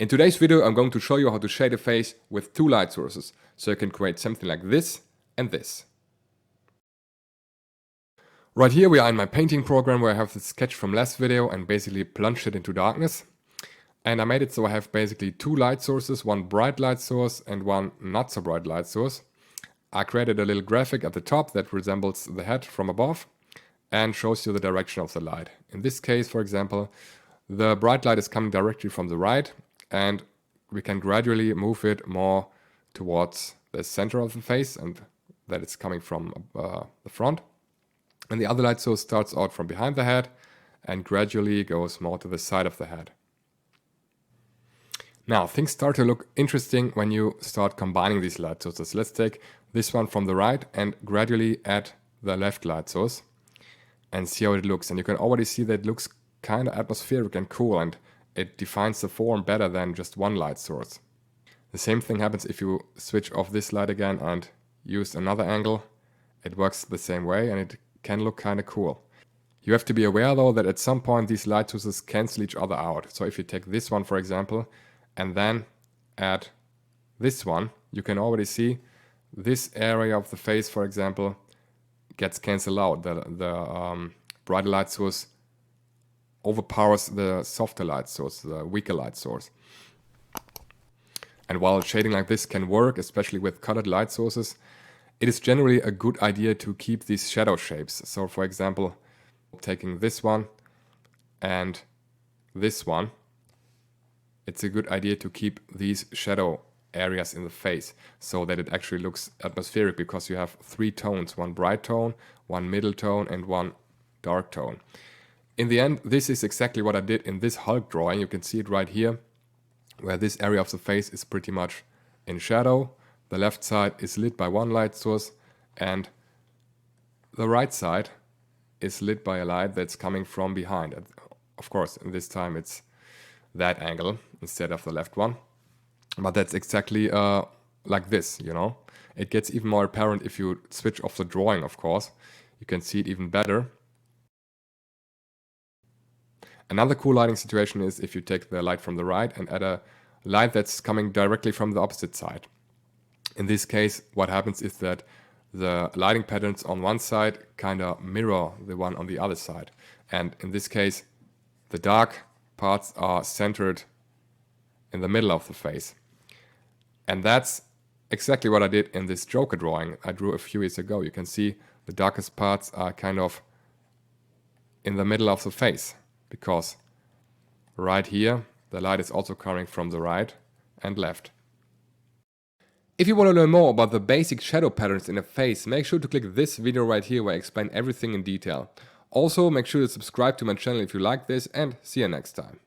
In today's video, I'm going to show you how to shade a face with two light sources, so you can create something like this and this. Right here we are in my painting program where I have the sketch from last video and basically plunged it into darkness. And I made it so I have basically two light sources, one bright light source and one not so bright light source. I created a little graphic at the top that resembles the head from above and shows you the direction of the light. In this case, for example, the bright light is coming directly from the right, and we can gradually move it more towards the center of the face and that it's coming from the front. And the other light source starts out from behind the head and gradually goes more to the side of the head. Now, things start to look interesting when you start combining these light sources. Let's take this one from the right and gradually add the left light source and see how it looks. And you can already see that it looks kind of atmospheric and cool, and it defines the form better than just one light source. The same thing happens if you switch off this light again and use another angle. It works the same way and it can look kind of cool. You have to be aware though that at some point these light sources cancel each other out. So if you take this one for example and then add this one, you can already see this area of the face, for example, gets cancelled out. The brighter light source overpowers the softer light source, the weaker light source. And while shading like this can work, especially with colored light sources, it is generally a good idea to keep these shadow shapes. So for example, taking this one and this one, it's a good idea to keep these shadow areas in the face so that it actually looks atmospheric, because you have three tones, one bright tone, one middle tone and one dark tone. In the end, this is exactly what I did in this Hulk drawing. You can see it right here, where this area of the face is pretty much in shadow. The left side is lit by one light source and the right side is lit by a light that's coming from behind. And of course, in this time it's that angle instead of the left one. But that's exactly like this, you know. It gets even more apparent if you switch off the drawing, of course. You can see it even better. Another cool lighting situation is if you take the light from the right and add a light that's coming directly from the opposite side. In this case, what happens is that the lighting patterns on one side kind of mirror the one on the other side. And in this case, the dark parts are centered in the middle of the face. And that's exactly what I did in this Joker drawing I drew a few years ago. You can see the darkest parts are kind of in the middle of the face, because right here the light is also coming from the right and left. If you want to learn more about the basic shadow patterns in a face, make sure to click this video right here where I explain everything in detail. Also, make sure to subscribe to my channel if you like this, and see you next time.